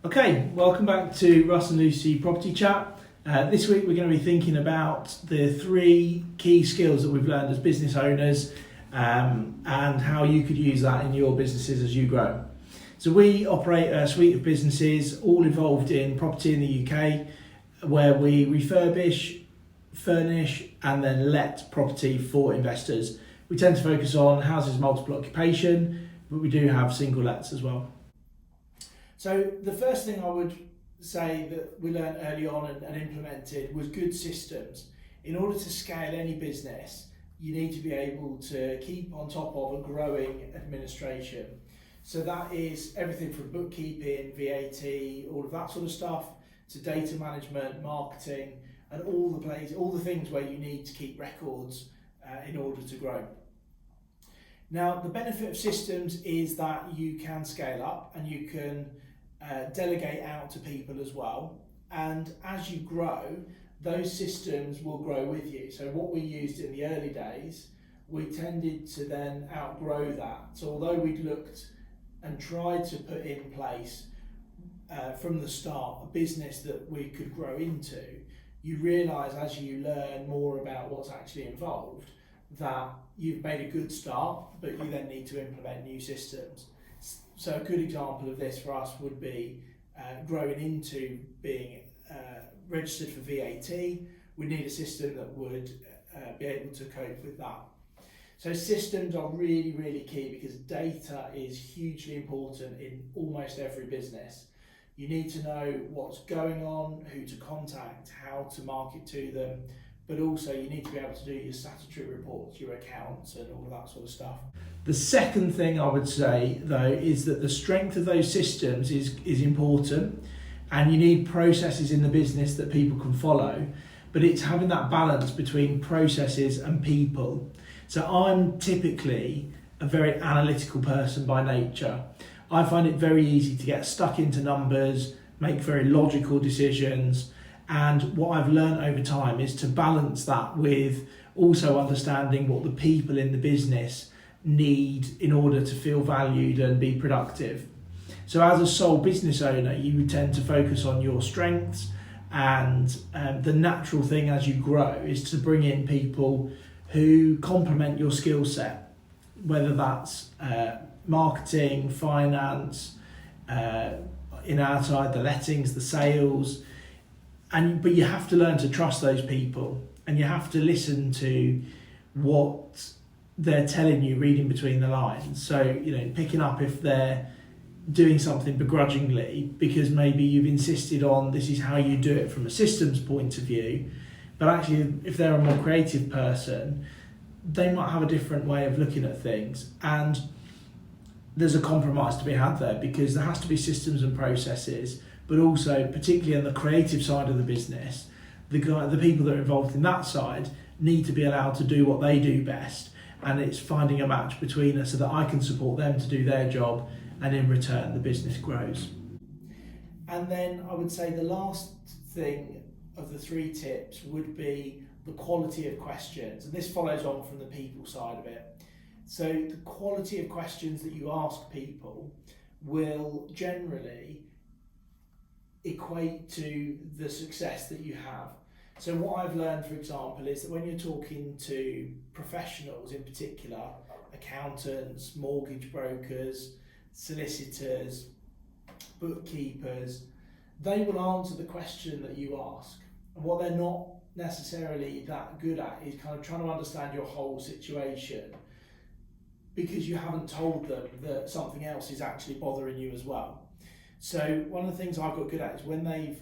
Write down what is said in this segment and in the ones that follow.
Okay, welcome back to Russ and Lucy Property Chat. This week we're going to be thinking about the 3 key skills that we've learned as business owners and how you could use that in your businesses as you grow. So we operate a suite of businesses all involved in property in the UK where we refurbish, furnish and then let property for investors. We tend to focus on houses multiple occupation, but we do have single lets as well. So the first thing I would say that we learned early on and implemented was good systems. In order to scale any business, you need to be able to keep on top of a growing administration. So that is everything from bookkeeping, VAT, all of that sort of stuff, to data management, marketing, and all the things where you need to keep records in order to grow. Now, the benefit of systems is that you can scale up and you can delegate out to people as well. And as you grow, those systems will grow with you. So what we used in the early days, we tended to then outgrow that. So although we'd looked and tried to put in place from the start a business that we could grow into, you realise as you learn more about what's actually involved that you've made a good start, but you then need to implement new systems. So a good example of this for us would be growing into being registered for VAT. We need a system that would be able to cope with that. So systems are really, really key because data is hugely important in almost every business. You need to know what's going on, who to contact, how to market to them, but also you need to be able to do your statutory reports, your accounts and all of that sort of stuff. The second thing I would say though is that the strength of those systems is important and you need processes in the business that people can follow, but it's having that balance between processes and people. So I'm typically a very analytical person by nature. I find it very easy to get stuck into numbers, make very logical decisions. And what I've learned over time is to balance that with also understanding what the people in the business need in order to feel valued and be productive. So as a sole business owner, you would tend to focus on your strengths, and the natural thing as you grow is to bring in people who complement your skill set, whether that's marketing, finance, in our side, the lettings, the sales. But you have to learn to trust those people and you have to listen to what they're telling you, reading between the lines. So, picking up if they're doing something begrudgingly because maybe you've insisted on this is how you do it from a systems point of view, but actually if they're a more creative person, they might have a different way of looking at things. And there's a compromise to be had there because there has to be systems and processes, but also, particularly on the creative side of the business, the people that are involved in that side need to be allowed to do what they do best. And it's finding a match between us so that I can support them to do their job, and in return, the business grows. And then I would say the last thing of the 3 tips would be the quality of questions. And this follows on from the people side of it. So the quality of questions that you ask people will generally equate to the success that you have. So what I've learned, for example, is that when you're talking to professionals in particular, accountants, mortgage brokers, solicitors, bookkeepers, they will answer the question that you ask. And what they're not necessarily that good at is kind of trying to understand your whole situation because you haven't told them that something else is actually bothering you as well. So one of the things I've got good at is when they've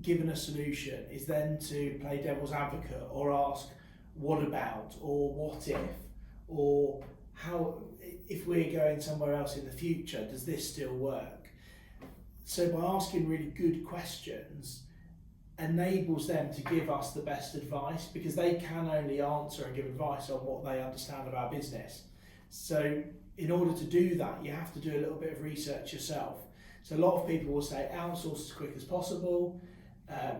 given a solution is then to play devil's advocate or ask what about or what if or how if we're going somewhere else in the future, does this still work? So by asking really good questions enables them to give us the best advice because they can only answer and give advice on what they understand about business. So in order to do that, you have to do a little bit of research yourself. So a lot of people will say outsource as quick as possible,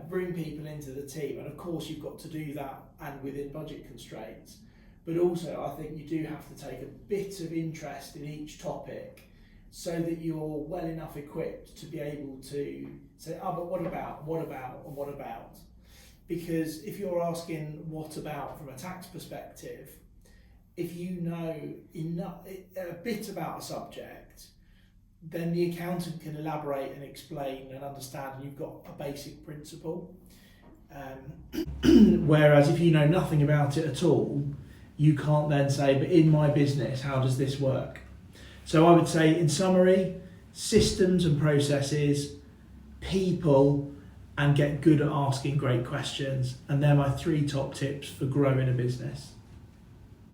bring people into the team, and of course you've got to do that and within budget constraints. But also I think you do have to take a bit of interest in each topic so that you're well enough equipped to be able to say, oh, but what about, and what about? Because if you're asking what about from a tax perspective, if you know a bit about a subject, then the accountant can elaborate and explain and understand, and you've got a basic principle. Whereas if you know nothing about it at all, you can't then say, but in my business, how does this work? So I would say, in summary, systems and processes, people, and get good at asking great questions. And they're my 3 top tips for growing a business.